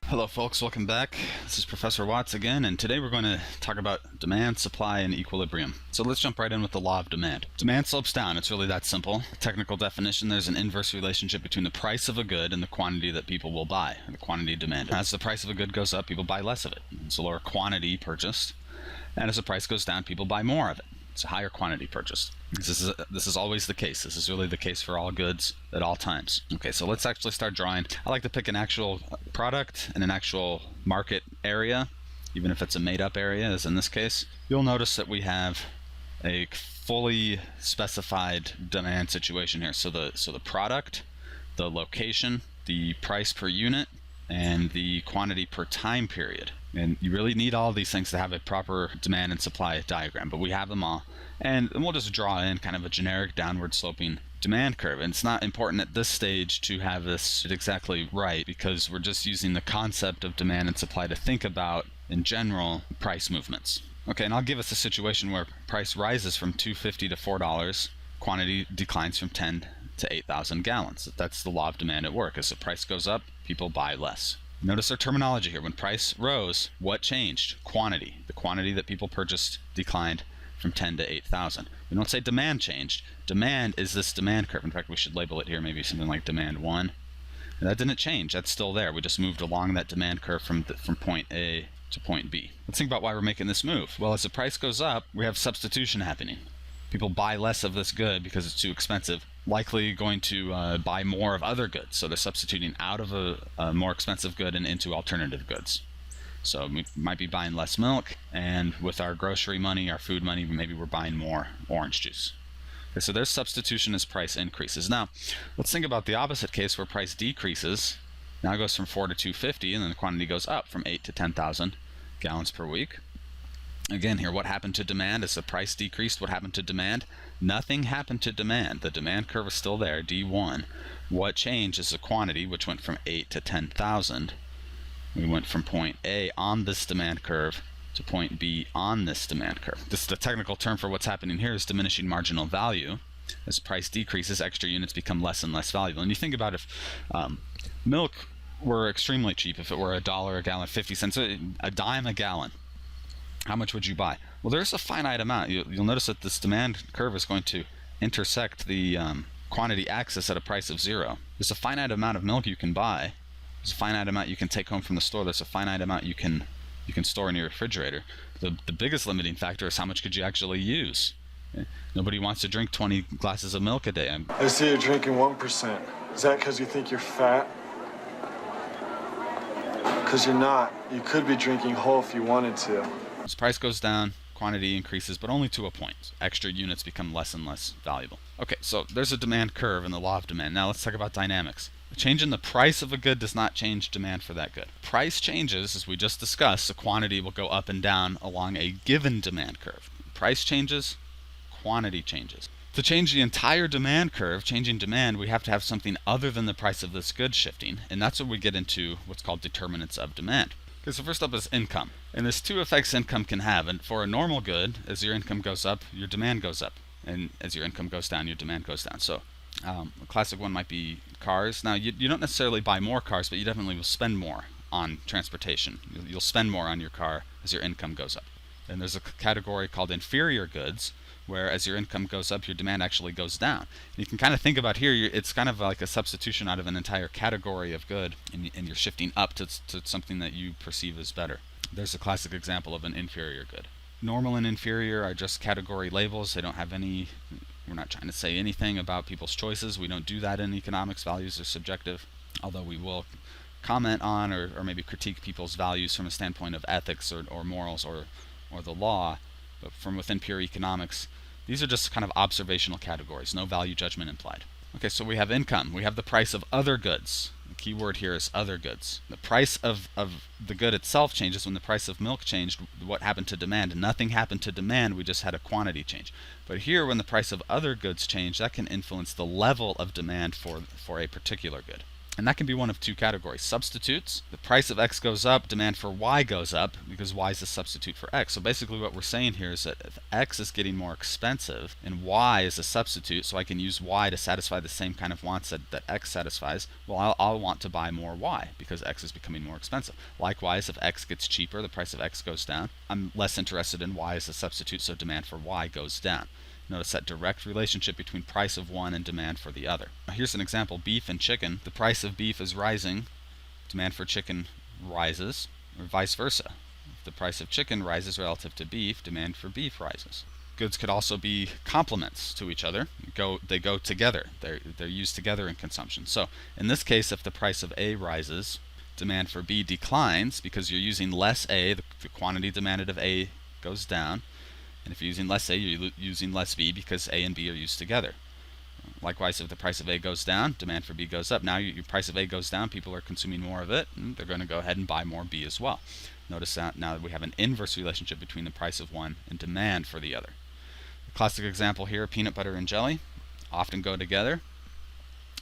Hello folks, welcome back. This is Professor Watts again, and today we're going to talk about demand, supply, and equilibrium. So let's jump right in with the law of demand. Demand slopes down. It's really that simple. Technical definition, there's an inverse relationship between the price of a good and the quantity that people will buy, the quantity demanded. As the price of a good goes up, people buy less of it. It's a lower quantity purchased. And as the price goes down, people buy more of it. It's a higher quantity purchased. This is always the case. This is really the case for all goods at all times. Okay, so let's actually start drawing. I like to pick an actual product and an actual market area, even if it's a made-up area, as in this case. You'll notice that we have a fully specified demand situation here. So the product, the location, the price per unit, and the quantity per time period. And you really need all these things to have a proper demand and supply diagram, but we have them all. And we'll just draw in kind of a generic downward sloping demand curve. And it's not important at this stage to have this exactly right, because we're just using the concept of demand and supply to think about, in general, price movements. Okay, and I'll give us a situation where price rises from $2.50 to $4, quantity declines from 10 to 8,000 gallons. That's the law of demand at work. As the price goes up, people buy less. Notice our terminology here. When price rose, what changed? Quantity. The quantity that people purchased declined from 10 to 8,000. We don't say demand changed. Demand is this demand curve. In fact, we should label it here, maybe something like demand 1. And that didn't change. That's still there. We just moved along that demand curve from point A to point B. Let's think about why we're making this move. Well, as the price goes up, we have substitution happening. People buy less of this good because it's too expensive, likely going to buy more of other goods. So they're substituting out of a more expensive good and into alternative goods. So we might be buying less milk, and with our grocery money, our food money, maybe we're buying more orange juice. Okay, so there's substitution as price increases. Now, let's think about the opposite case where price decreases. Now it goes from 4 to 250, and then the quantity goes up from 8 to 10,000 gallons per week. Again here, what happened to demand? As the price decreased, what happened to demand? Nothing happened to demand. The demand curve is still there, D1. What changed is the quantity, which went from 8 to 10,000. We went from point A on this demand curve to point B on this demand curve. This is the technical term for what's happening here is diminishing marginal value. As price decreases, extra units become less and less valuable. And you think about if milk were extremely cheap, if it were $1 a gallon, 50 cents, a dime a gallon, how much would you buy? Well, there's a finite amount. You'll notice that this demand curve is going to intersect the quantity axis at a price of 0. There's a finite amount of milk you can buy. There's a finite amount you can take home from the store. There's a finite amount you can store in your refrigerator. The biggest limiting factor is how much could you actually use. Okay? Nobody wants to drink 20 glasses of milk a day. I see you're drinking 1%. Is that because you think you're fat? Because you're not. You could be drinking whole if you wanted to. As price goes down, quantity increases, but only to a point. Extra units become less and less valuable. Okay, so there's a demand curve in the law of demand. Now let's talk about dynamics. A change in the price of a good does not change demand for that good. Price changes, as we just discussed, the quantity will go up and down along a given demand curve. Price changes, quantity changes. To change the entire demand curve, changing demand, we have to have something other than the price of this good shifting, and that's where we get into what's called determinants of demand. Okay, so first up is income. And there's two effects income can have. And for a normal good, as your income goes up, your demand goes up. And as your income goes down, your demand goes down. So a classic one might be cars. Now, you don't necessarily buy more cars, but you definitely will spend more on transportation. You'll spend more on your car as your income goes up. And there's a category called inferior goods, where as your income goes up, your demand actually goes down. And you can kind of think about here, it's kind of like a substitution out of an entire category of good, and you're shifting up to something that you perceive as better. There's a classic example of an inferior good. Normal and inferior are just category labels. They don't have any, we're not trying to say anything about people's choices. We don't do that in economics. Values are subjective, although we will comment on or maybe critique people's values from a standpoint of ethics or morals or the law. But from within pure economics, these are just kind of observational categories, no value judgment implied. Okay, so we have income. We have the price of other goods. The key word here is other goods. The price of the good itself changes. When the price of milk changed, what happened to demand? Nothing happened to demand, we just had a quantity change. But here, when the price of other goods change, that can influence the level of demand for a particular good. And that can be one of two categories. Substitutes, the price of X goes up, demand for Y goes up because Y is a substitute for X. So basically what we're saying here is that if X is getting more expensive and Y is a substitute, so I can use Y to satisfy the same kind of wants that X satisfies, well, I'll want to buy more Y because X is becoming more expensive. Likewise, if X gets cheaper, the price of X goes down. I'm less interested in Y as a substitute, so demand for Y goes down. Notice that direct relationship between price of one and demand for the other. Here's an example, beef and chicken. The price of beef is rising, demand for chicken rises, or vice versa. If the price of chicken rises relative to beef, demand for beef rises. Goods could also be complements to each other. They go together. They're used together in consumption. So in this case, if the price of A rises, demand for B declines because you're using less A, the quantity demanded of A goes down. And if you're using less A, you're using less B because A and B are used together. Likewise, if the price of A goes down, demand for B goes up. Now your price of A goes down, people are consuming more of it, and they're going to go ahead and buy more B as well. Notice that now that we have an inverse relationship between the price of one and demand for the other. The classic example here, peanut butter and jelly often go together.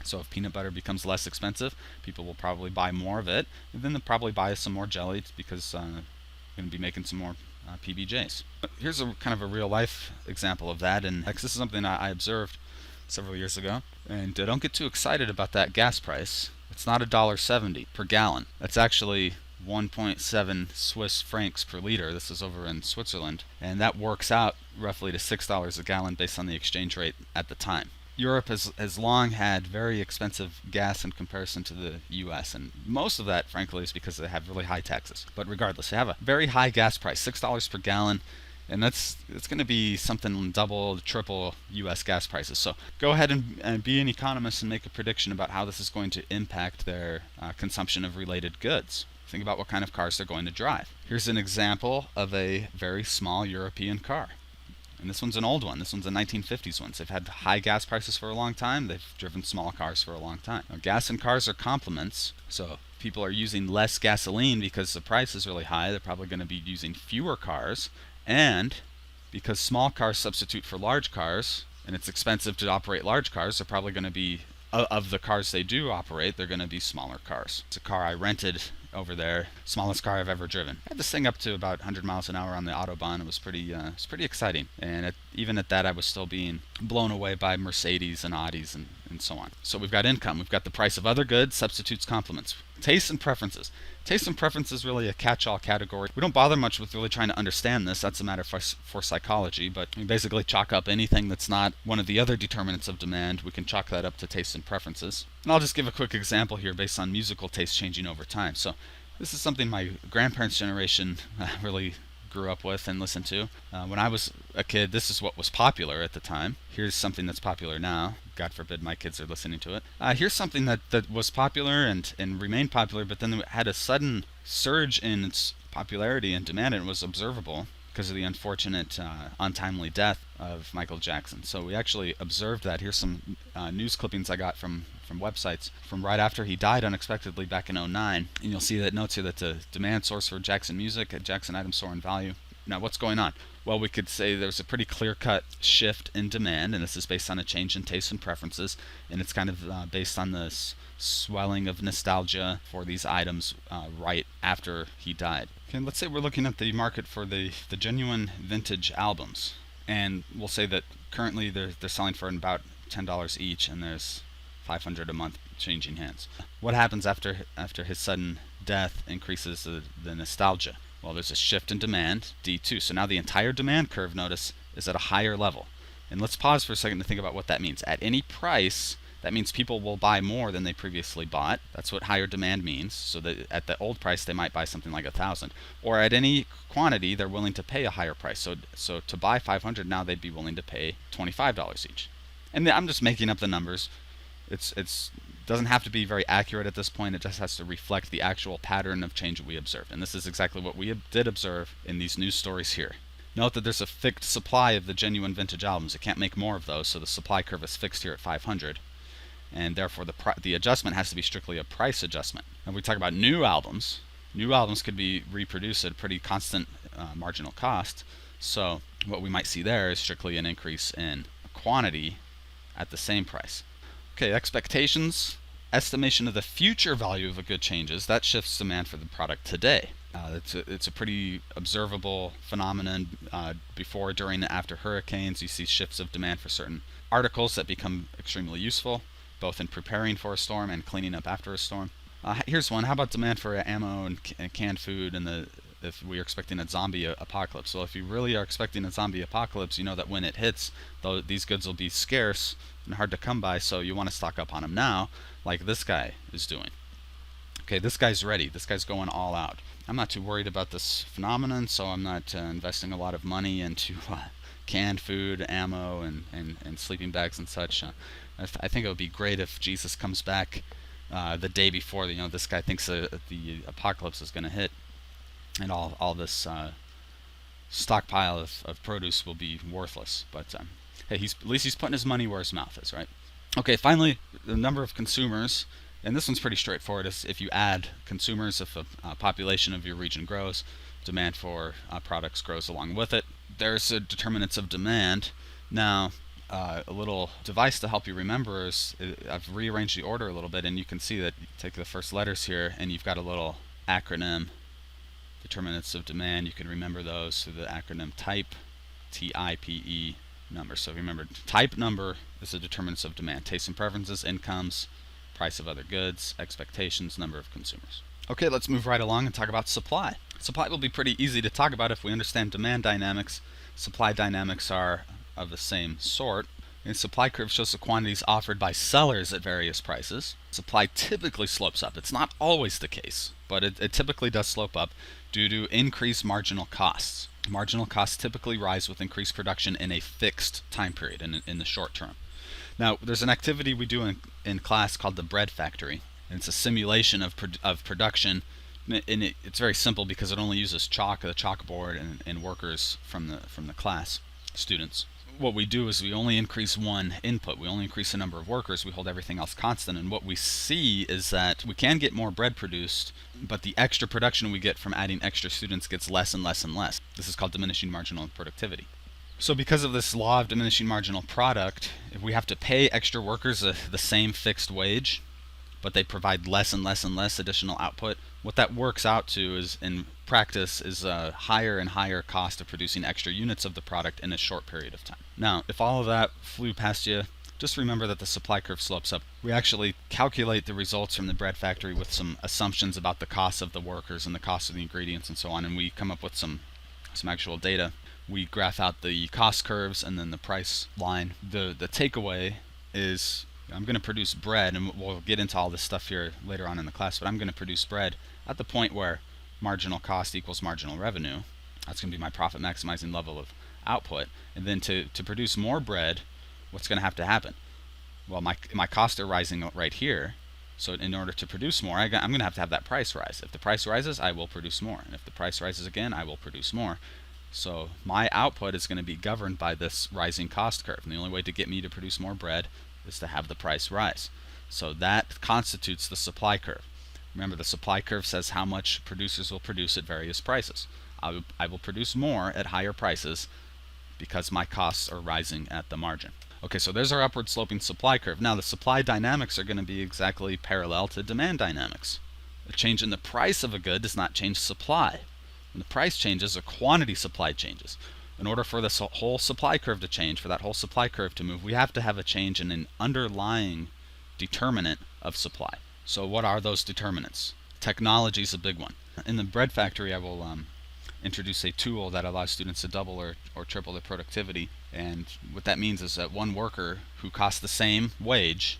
So if peanut butter becomes less expensive, people will probably buy more of it, and then they'll probably buy some more jelly because they're going to be making some more PBJs. Here's a kind of a real life example of that, and this is something I observed several years ago. And don't get too excited about that gas price. It's not $1.70 per gallon. That's actually 1.7 Swiss francs per liter. This is over in Switzerland, and that works out roughly to $6 a gallon based on the exchange rate at the time. Europe has long had very expensive gas in comparison to the US, and most of that, frankly, is because they have really high taxes. But regardless, they have a very high gas price, $6 per gallon, and it's going to be something double, triple US gas prices. So go ahead and be an economist and make a prediction about how this is going to impact their consumption of related goods. Think about what kind of cars they're going to drive. Here's an example of a very small European car. And this one's an old one. This one's a 1950s one. So they've had high gas prices for a long time. They've driven small cars for a long time. Now, gas and cars are complements. So people are using less gasoline because the price is really high. They're probably going to be using fewer cars. And because small cars substitute for large cars, and it's expensive to operate large cars, they're probably going to be, of the cars they do operate, they're going to be smaller cars. It's a car I rented over there, smallest car I've ever driven. I had this thing up to about 100 miles an hour on the Autobahn. It was pretty exciting. And even at that, I was still being blown away by Mercedes and Audis and so on. So we've got income. We've got the price of other goods, substitutes, complements. Tastes and preferences. Taste and preference is really a catch-all category. We don't bother much with really trying to understand this. That's a matter for psychology, but we basically chalk up anything that's not one of the other determinants of demand. We can chalk that up to tastes and preferences. And I'll just give a quick example here based on musical taste changing over time. So this is something my grandparents' generation really grew up with and listened to. When I was a kid, this is what was popular at the time. Here's something that's popular now. God forbid my kids are listening to it. Here's something that was popular and remained popular, but then it had a sudden surge in its popularity and demand, and it was observable because of the unfortunate untimely death of Michael Jackson. So we actually observed that. Here's some news clippings I got from websites from right after he died unexpectedly back in '09. And you'll see that notes here that the demand source for Jackson music, Jackson items soar in value. Now what's going on? Well, we could say there's a pretty clear-cut shift in demand, and this is based on a change in tastes and preferences, and it's kind of based on this swelling of nostalgia for these items right after he died. Okay, let's say we're looking at the market for the genuine vintage albums, and we'll say that currently they're selling for about $10 each, and there's 500 a month changing hands. What happens after his sudden death increases the nostalgia? Well, there's a shift in demand, D2. So now the entire demand curve, notice, is at a higher level. And let's pause for a second to think about what that means. At any price, that means people will buy more than they previously bought. That's what higher demand means. So that at the old price, they might buy something like 1,000. Or at any quantity, they're willing to pay a higher price. So to buy 500 now, they'd be willing to pay $25 each. And I'm just making up the numbers. It's doesn't have to be very accurate at this point. It just has to reflect the actual pattern of change that we observed. And this is exactly what we did observe in these news stories here. Note that there's a fixed supply of the genuine vintage albums. It can't make more of those, so the supply curve is fixed here at 500. And therefore the adjustment has to be strictly a price adjustment. Now we talk about new albums. New albums could be reproduced at a pretty constant marginal cost. So what we might see there is strictly an increase in quantity at the same price. Okay, expectations. estimation of the future value of a good changes, that shifts demand for the product today. It's a pretty observable phenomenon. Before, during, and after hurricanes, you see shifts of demand for certain articles that become extremely useful, both in preparing for a storm and cleaning up after a storm. Here's one. How about demand for ammo and canned food if we are expecting a zombie apocalypse? Well, if you really are expecting a zombie apocalypse, you know that when it hits, though, these goods will be scarce and hard to come by, so you want to stock up on them now, like this guy is doing. Okay, this guy's ready. This guy's going all out. I'm not too worried about this phenomenon, so I'm not investing a lot of money into canned food, ammo, and sleeping bags and such. I think it would be great if Jesus comes back the day before. This guy thinks the apocalypse is going to hit, and all this stockpile of produce will be worthless. But hey, at least he's putting his money where his mouth is, right? Okay, finally, the number of consumers. And this one's pretty straightforward. If you add consumers, if a population of your region grows, demand for products grows along with it. There's determinants of demand. Now, a little device to help you remember is I've rearranged the order a little bit, and you can see that you take the first letters here, and you've got a little acronym, determinants of demand. You can remember those through the acronym TYPE, T-I-P-E, number. So if you remember, type number is the determinants of demand. Tastes and preferences, incomes, price of other goods, expectations, number of consumers. Okay, let's move right along and talk about supply. Supply will be pretty easy to talk about if we understand demand dynamics. Supply dynamics are of the same sort. A supply curve shows the quantities offered by sellers at various prices. Supply typically slopes up. It's not always the case, but it typically does slope up due to increased marginal costs. Marginal costs typically rise with increased production in a fixed time period, in the short term. Now, there's an activity we do in class called the bread factory, and it's a simulation of production. And it's very simple because it only uses the chalkboard, and workers from the class, students. What we do is we only increase one input. We only increase the number of workers. We hold everything else constant. And what we see is that we can get more bread produced, but the extra production we get from adding extra students gets less and less and less. This is called diminishing marginal productivity. So because of this law of diminishing marginal product, if we have to pay extra workers the same fixed wage, but they provide less and less and less additional output, what that works out to is, in practice, is a higher and higher cost of producing extra units of the product in a short period of time. Now, if all of that flew past you, just remember that the supply curve slopes up. We actually calculate the results from the bread factory with some assumptions about the cost of the workers and the cost of the ingredients and so on, and we come up with some actual data. We graph out the cost curves and then the price line. The takeaway is, I'm going to produce bread, and we'll get into all this stuff here later on in the class, but I'm going to produce bread at the point where marginal cost equals marginal revenue. That's going to be my profit maximizing level of output. And then to produce more bread, what's going to happen? Well, my costs are rising right here. So in order to produce more, I'm going to have that price rise. If the price rises, I will produce more. And if the price rises again, I will produce more. So my output is going to be governed by this rising cost curve. And the only way to get me to produce more bread is to have the price rise. So that constitutes the supply curve. Remember, the supply curve says how much producers will produce at various prices. I will produce more at higher prices because my costs are rising at the margin. Okay, so there's our upward sloping supply curve. Now the supply dynamics are going to be exactly parallel to demand dynamics. A change in the price of a good does not change supply. When the price changes, the quantity supply changes. In order for this whole supply curve to change, for that whole supply curve to move, we have to have a change in an underlying determinant of supply. So what are those determinants? Technology is a big one. In the bread factory, I will introduce a tool that allows students to double or triple their productivity. And what that means is that one worker who costs the same wage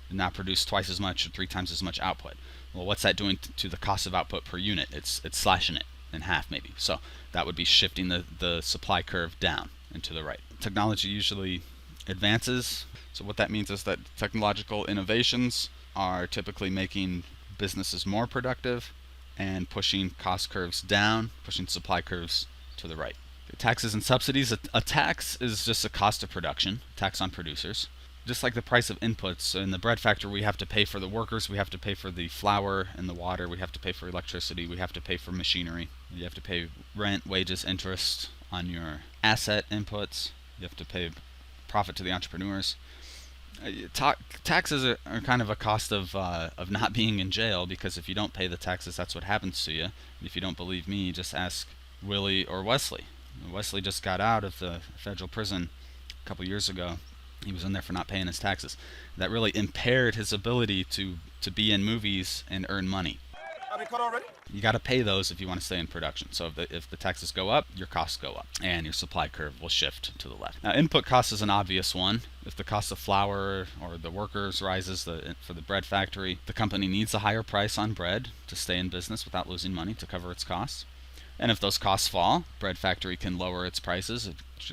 will now produce twice as much or 3 times as much output. Well, what's that doing to the cost of output per unit? It's slashing it in half maybe. So that would be shifting the supply curve down and to the right. Technology usually advances. So what that means is that technological innovations are typically making businesses more productive and pushing cost curves down, pushing supply curves to the right. Taxes and subsidies. A tax is just a cost of production, tax on producers. Just like the price of inputs, in the bread factory we have to pay for the workers, we have to pay for the flour and the water, we have to pay for electricity, we have to pay for machinery, you have to pay rent, wages, interest on your asset inputs, you have to pay profit to the entrepreneurs. Taxes are kind of a cost of not being in jail, because if you don't pay the taxes, that's what happens to you. If you don't believe me, just ask Willie or Wesley. Wesley just got out of the federal prison a couple years ago. He was in there for not paying his taxes. That really impaired his ability to be in movies and earn money. Are they cut already? You got to pay those if you want to stay in production. So if the taxes go up, your costs go up, and your supply curve will shift to the left. Now, input cost is an obvious one. If the cost of flour or the workers rises for the bread factory, the company needs a higher price on bread to stay in business without losing money to cover its costs. And if those costs fall, bread factory can lower its prices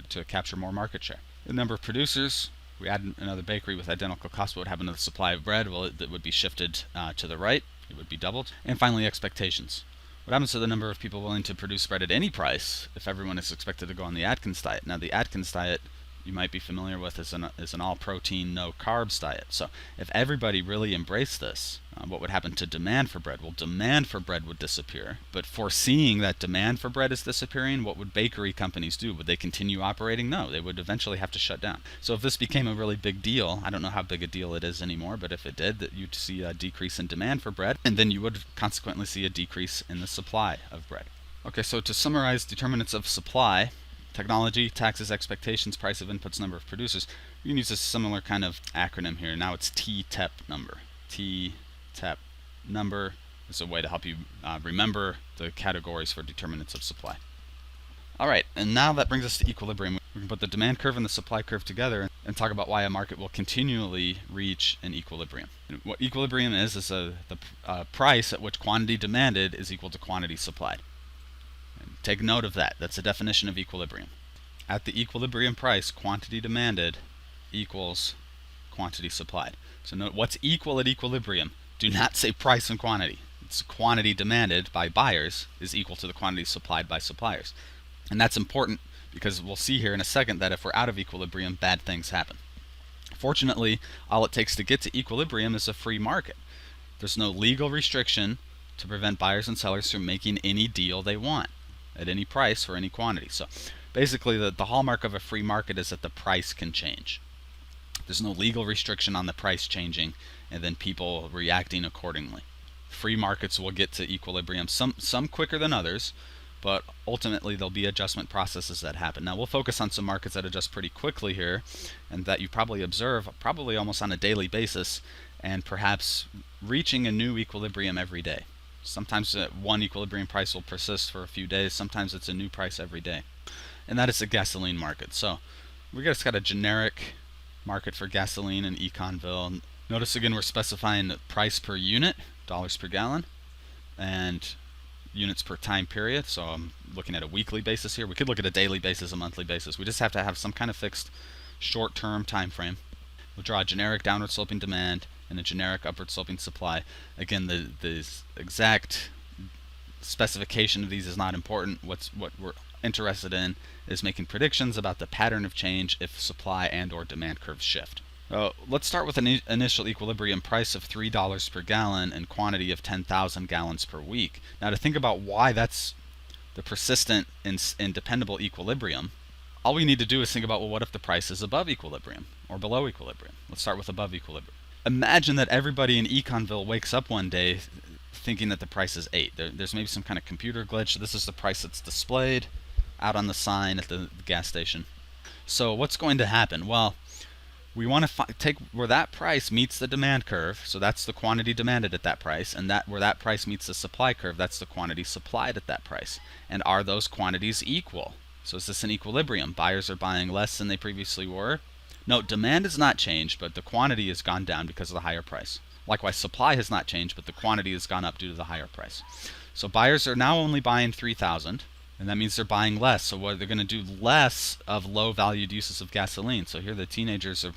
to capture more market share. The number of producers, we add another bakery with identical costs, what would happen to the supply of bread? Well, it would be shifted to the right. It would be doubled. And finally, expectations. What happens to the number of people willing to produce bread at any price if everyone is expected to go on the Atkins diet? Now, the Atkins diet, you might be familiar with, is an all-protein, no-carbs diet. So if everybody really embraced this, what would happen to demand for bread? Well, demand for bread would disappear. But foreseeing that demand for bread is disappearing, what would bakery companies do? Would they continue operating? No, they would eventually have to shut down. So if this became a really big deal, I don't know how big a deal it is anymore, but if it did, that you'd see a decrease in demand for bread, and then you would consequently see a decrease in the supply of bread. Okay, so to summarize determinants of supply: technology, taxes, expectations, price of inputs, number of producers. We can use a similar kind of acronym here. Now it's TTEP number. TTEP number is a way to help you remember the categories for determinants of supply. Alright, and now that brings us to equilibrium. We can put the demand curve and the supply curve together and talk about why a market will continually reach an equilibrium. And what equilibrium is the price at which quantity demanded is equal to quantity supplied. Take note of that. That's the definition of equilibrium. At the equilibrium price, quantity demanded equals quantity supplied. So note what's equal at equilibrium. Do not say price and quantity. It's quantity demanded by buyers is equal to the quantity supplied by suppliers. And that's important because we'll see here in a second that if we're out of equilibrium, bad things happen. Fortunately, all it takes to get to equilibrium is a free market. There's no legal restriction to prevent buyers and sellers from making any deal they want at any price for any quantity. So basically the hallmark of a free market is that the price can change. There's no legal restriction on the price changing and then people reacting accordingly. Free markets will get to equilibrium, some quicker than others, but ultimately there'll be adjustment processes that happen. Now we'll focus on some markets that adjust pretty quickly here and that you probably observe probably almost on a daily basis, and perhaps reaching a new equilibrium every day. Sometimes one equilibrium price will persist for a few days. Sometimes it's a new price every day. And that is the gasoline market. So we just got a generic market for gasoline in Econville. Notice again we're specifying the price per unit, dollars per gallon, and units per time period. So I'm looking at a weekly basis here. We could look at a daily basis, a monthly basis. We just have to have some kind of fixed short-term time frame. We'll draw a generic downward sloping demand and a generic upward sloping supply. Again, the exact specification of these is not important. What we're interested in is making predictions about the pattern of change if supply and or demand curves shift. Let's start with an initial equilibrium price of $3 per gallon and quantity of 10,000 gallons per week. Now to think about why that's the persistent and dependable equilibrium, all we need to do is think about, well, what if the price is above equilibrium or below equilibrium? Let's start with above equilibrium. Imagine that everybody in Econville wakes up one day thinking that the price is 8. There's maybe some kind of computer glitch. This is the price that's displayed out on the sign at the gas station. So what's going to happen? Well, we want to take where that price meets the demand curve, so that's the quantity demanded at that price, and that where that price meets the supply curve, that's the quantity supplied at that price. And are those quantities equal? So is this an equilibrium? Buyers are buying less than they previously were. No, demand has not changed, but the quantity has gone down because of the higher price. Likewise, supply has not changed, but the quantity has gone up due to the higher price. So buyers are now only buying 3,000, and that means they're buying less. So what they're going to do less of low-valued uses of gasoline. So here the teenagers are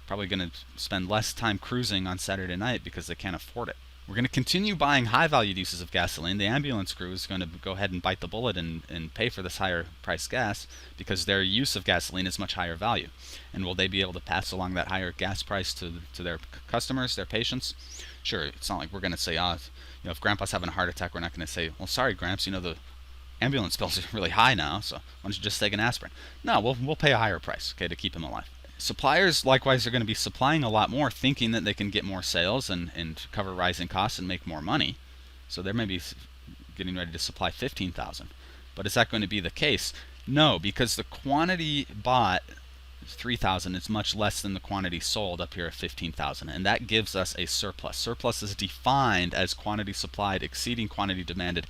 probably going to spend less time cruising on Saturday night because they can't afford it. We're going to continue buying high-valued uses of gasoline. The ambulance crew is going to go ahead and bite the bullet and pay for this higher-priced gas because their use of gasoline is much higher value. And will they be able to pass along that higher gas price to their customers, their patients? Sure, it's not like we're going to say, if Grandpa's having a heart attack, we're not going to say, well, sorry, Gramps, the ambulance bills are really high now, so why don't you just take an aspirin? No, we'll pay a higher price, okay, to keep him alive. Suppliers likewise are going to be supplying a lot more, thinking that they can get more sales and cover rising costs and make more money. So they're maybe getting ready to supply 15,000. But is that going to be the case? No, because the quantity bought 3,000 is much less than the quantity sold up here at 15,000, and that gives us a surplus. Surplus is defined as quantity supplied exceeding quantity demanded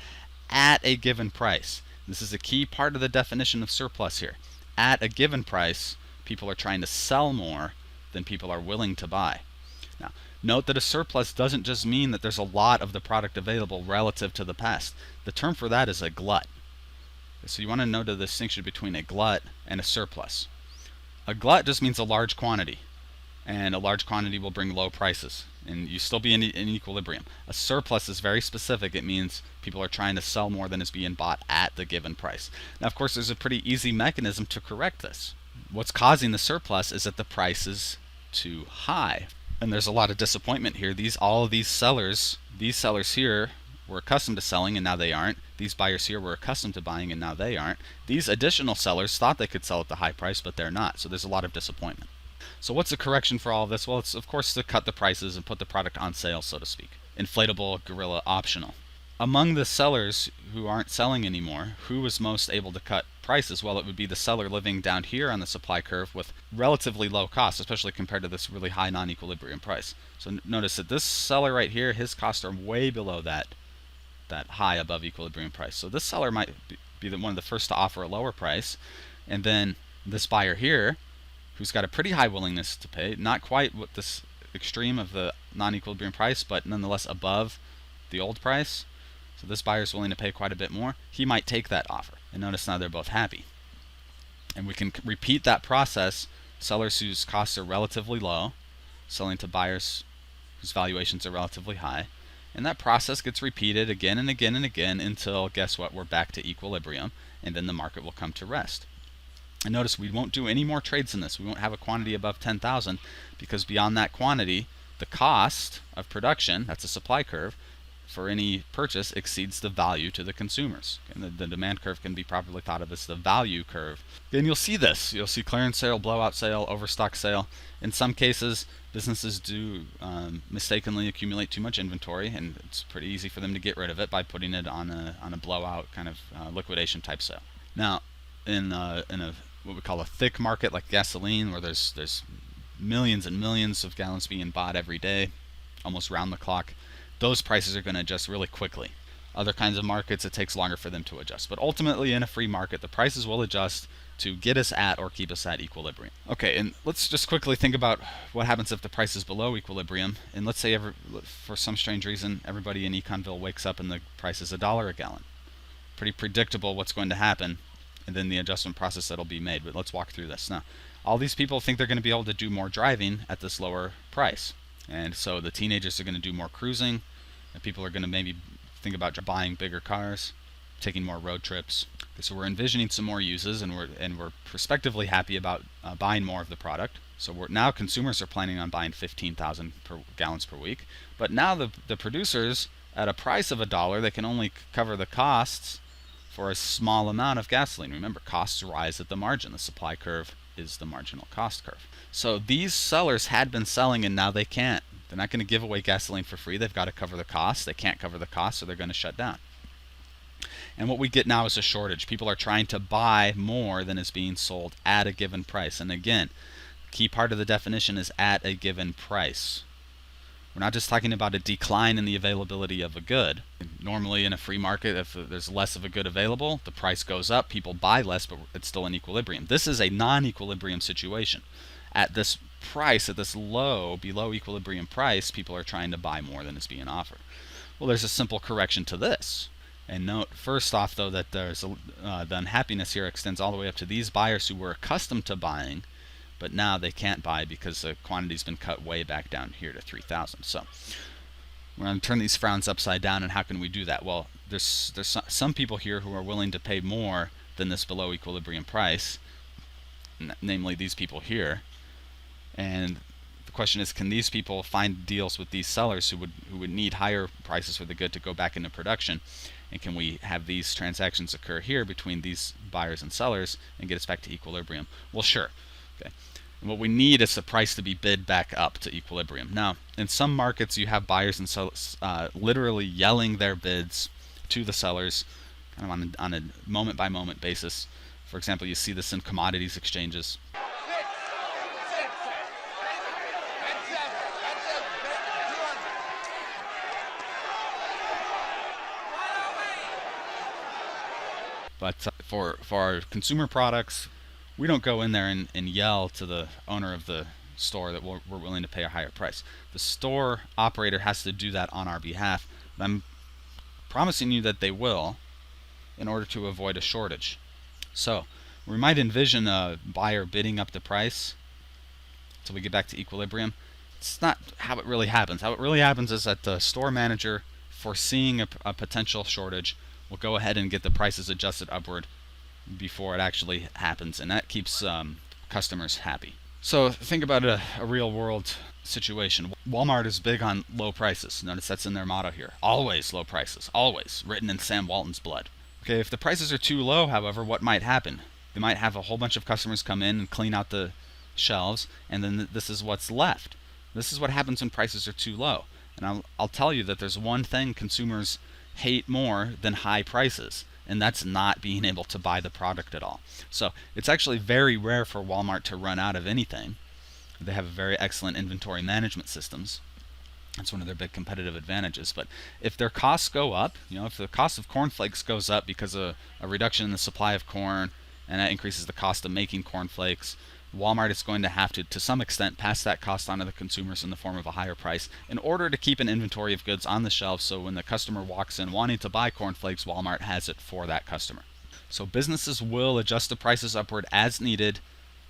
at a given price. This is a key part of the definition of surplus here. At a given price, people are trying to sell more than people are willing to buy. Now, note that a surplus doesn't just mean that there's a lot of the product available relative to the past. The term for that is a glut. So you want to know the distinction between a glut and a surplus. A glut just means a large quantity, and a large quantity will bring low prices, and you still be in equilibrium. A surplus is very specific. It means people are trying to sell more than is being bought at the given price. Now, of course, there's a pretty easy mechanism to correct this. What's causing the surplus is that the price is too high, and there's a lot of disappointment here. All of these sellers here were accustomed to selling and now they aren't. These buyers here were accustomed to buying and now they aren't. These additional sellers thought they could sell at the high price, but they're not. So there's a lot of disappointment. So what's the correction for all of this? Well, it's of course to cut the prices and put the product on sale, so to speak. Inflatable Gorilla optional. Among the sellers who aren't selling anymore, who was most able to cut prices? Well, it would be the seller living down here on the supply curve with relatively low costs, especially compared to this really high non-equilibrium price. So notice that this seller right here, his costs are way below that high above equilibrium price. So this seller might be one of the first to offer a lower price, and then this buyer here, who's got a pretty high willingness to pay, not quite what this extreme of the non-equilibrium price, but nonetheless above the old price. So this buyer is willing to pay quite a bit more. He might take that offer. And notice now they're both happy. And we can repeat that process. Sellers whose costs are relatively low, selling to buyers whose valuations are relatively high. And that process gets repeated again and again and again until, guess what, we're back to equilibrium, and then the market will come to rest. And notice we won't do any more trades in this. We won't have a quantity above 10,000 because beyond that quantity, the cost of production, that's a supply curve, for any purchase exceeds the value to the consumers. And the demand curve can be properly thought of as the value curve. And you'll see this. You'll see clearance sale, blowout sale, overstock sale. In some cases, businesses do mistakenly accumulate too much inventory, and it's pretty easy for them to get rid of it by putting it on a blowout kind of liquidation type sale. Now, in a what we call a thick market like gasoline, where there's millions and millions of gallons being bought every day, almost round the clock, those prices are going to adjust really quickly. Other kinds of markets, it takes longer for them to adjust. But ultimately, in a free market, the prices will adjust to get us at or keep us at equilibrium. Okay, and let's just quickly think about what happens if the price is below equilibrium. And let's say for some strange reason, everybody in Econville wakes up and the price is $1 a gallon. Pretty predictable what's going to happen, and then the adjustment process that'll be made. But let's walk through this. Now, all these people think they're going to be able to do more driving at this lower price. And so the teenagers are going to do more cruising, and people are going to maybe think about buying bigger cars, taking more road trips. So we're envisioning some more uses, and we're prospectively happy about buying more of the product. So now consumers are planning on buying 15,000 gallons per week. But now the producers, at a price of $1, they can only cover the costs for a small amount of gasoline. Remember, costs rise at the margin. The supply curve is the marginal cost curve. So these sellers had been selling, and now they can't. They're not going to give away gasoline for free. They've got to cover the costs. They can't cover the costs, so they're going to shut down. And what we get now is a shortage. People are trying to buy more than is being sold at a given price. And again, key part of the definition is at a given price. We're not just talking about a decline in the availability of a good. Normally in a free market, if there's less of a good available, the price goes up, people buy less, but it's still in equilibrium. This is a non-equilibrium situation. At this price, at this low, below equilibrium price, people are trying to buy more than is being offered. Well, there's a simple correction to this. And note, first off, though, that there's the unhappiness here extends all the way up to these buyers who were accustomed to buying, but now they can't buy because the quantity's been cut way back down here to 3,000. So we're going to turn these frowns upside down, and how can we do that? Well, there's some people here who are willing to pay more than this below equilibrium price, namely these people here. And the question is, can these people find deals with these sellers who would need higher prices for the good to go back into production? And can we have these transactions occur here between these buyers and sellers and get us back to equilibrium? Well, sure. Okay. And what we need is the price to be bid back up to equilibrium. Now, in some markets, you have buyers and sellers literally yelling their bids to the sellers kind of on a moment-by-moment basis. For example, you see this in commodities exchanges. But for our consumer products, we don't go in there and yell to the owner of the store that we're willing to pay a higher price. The store operator has to do that on our behalf. But I'm promising you that they will in order to avoid a shortage. So we might envision a buyer bidding up the price until we get back to equilibrium. It's not how it really happens. How it really happens is that the store manager, foreseeing a potential shortage, will go ahead and get the prices adjusted upward before it actually happens, and that keeps customers happy. So think about a real world situation. Walmart is big on low prices. Notice that's in their motto here. Always low prices. Always. Written in Sam Walton's blood. Okay, if the prices are too low, however, what might happen? They might have a whole bunch of customers come in and clean out the shelves, and then this is what's left. This is what happens when prices are too low. And I'll tell you that there's one thing consumers hate more than high prices, and that's not being able to buy the product at all. So it's actually very rare for Walmart to run out of anything. They have very excellent inventory management systems. That's one of their big competitive advantages. But if their costs go up, if the cost of cornflakes goes up because of a reduction in the supply of corn, and that increases the cost of making cornflakes, Walmart is going to have to some extent, pass that cost on to the consumers in the form of a higher price in order to keep an inventory of goods on the shelf, so when the customer walks in wanting to buy cornflakes, Walmart has it for that customer. So businesses will adjust the prices upward as needed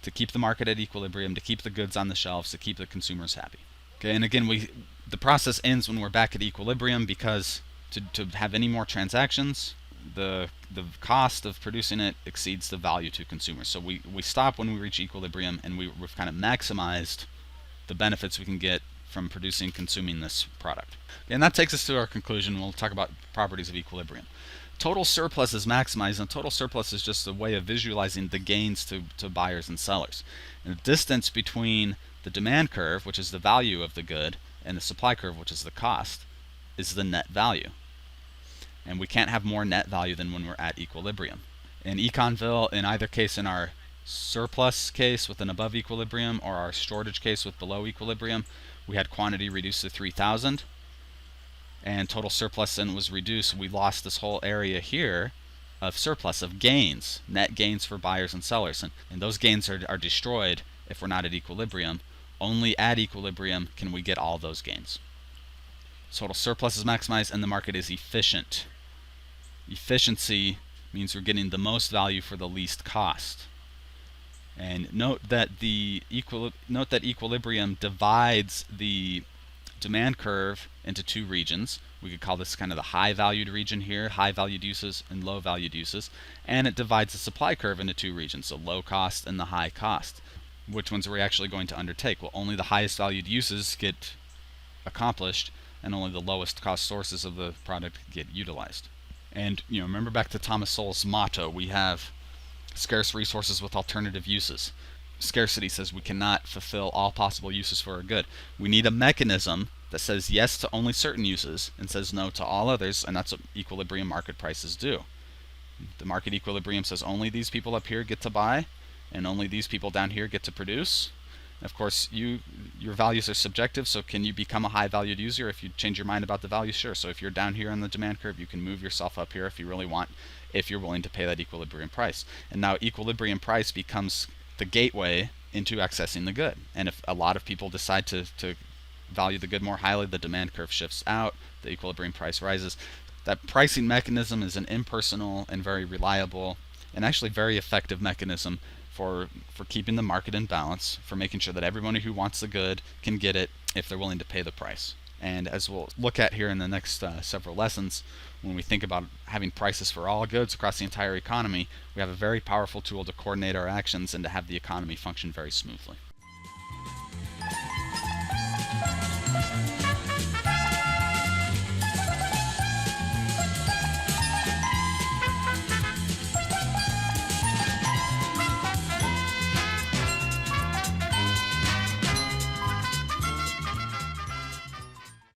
to keep the market at equilibrium, to keep the goods on the shelves, to keep the consumers happy. Okay, and again, the process ends when we're back at equilibrium, because to have any more transactions, the cost of producing it exceeds the value to consumers. So we stop when we reach equilibrium, and we've kind of maximized the benefits we can get from producing and consuming this product. And that takes us to our conclusion. We'll talk about properties of equilibrium. Total surplus is maximized, and total surplus is just a way of visualizing the gains to buyers and sellers. And the distance between the demand curve, which is the value of the good, and the supply curve, which is the cost, is the net value. And we can't have more net value than when we're at equilibrium. In Econville, in either case, in our surplus case with an above equilibrium or our shortage case with below equilibrium, we had quantity reduced to 3,000, and total surplus then was reduced. We lost this whole area here of surplus, of gains, net gains for buyers and sellers, and those gains are destroyed if we're not at equilibrium. Only at equilibrium can we get all those gains. Total surplus is maximized, and the market is efficient. Efficiency means we're getting the most value for the least cost. And note that equilibrium divides the demand curve into two regions. We could call this kind of the high valued region here, high valued uses and low valued uses, and it divides the supply curve into two regions, so low cost and the high cost. Which ones are we actually going to undertake? Well, only the highest valued uses get accomplished, and only the lowest cost sources of the product get utilized. And remember back to Thomas Sowell's motto, we have scarce resources with alternative uses. Scarcity says we cannot fulfill all possible uses for a good. We need a mechanism that says yes to only certain uses and says no to all others, and that's what equilibrium market prices do. The market equilibrium says only these people up here get to buy, and only these people down here get to produce. Of course, your values are subjective, so can you become a high valued user if you change your mind about the value? Sure. So if you're down here on the demand curve, you can move yourself up here if you really want, if you're willing to pay that equilibrium price. And now equilibrium price becomes the gateway into accessing the good. And if a lot of people decide to value the good more highly, the demand curve shifts out, the equilibrium price rises. That pricing mechanism is an impersonal and very reliable and actually very effective mechanism for keeping the market in balance, for making sure that everyone who wants the good can get it if they're willing to pay the price. And as we'll look at here in the next several lessons, when we think about having prices for all goods across the entire economy, we have a very powerful tool to coordinate our actions and to have the economy function very smoothly.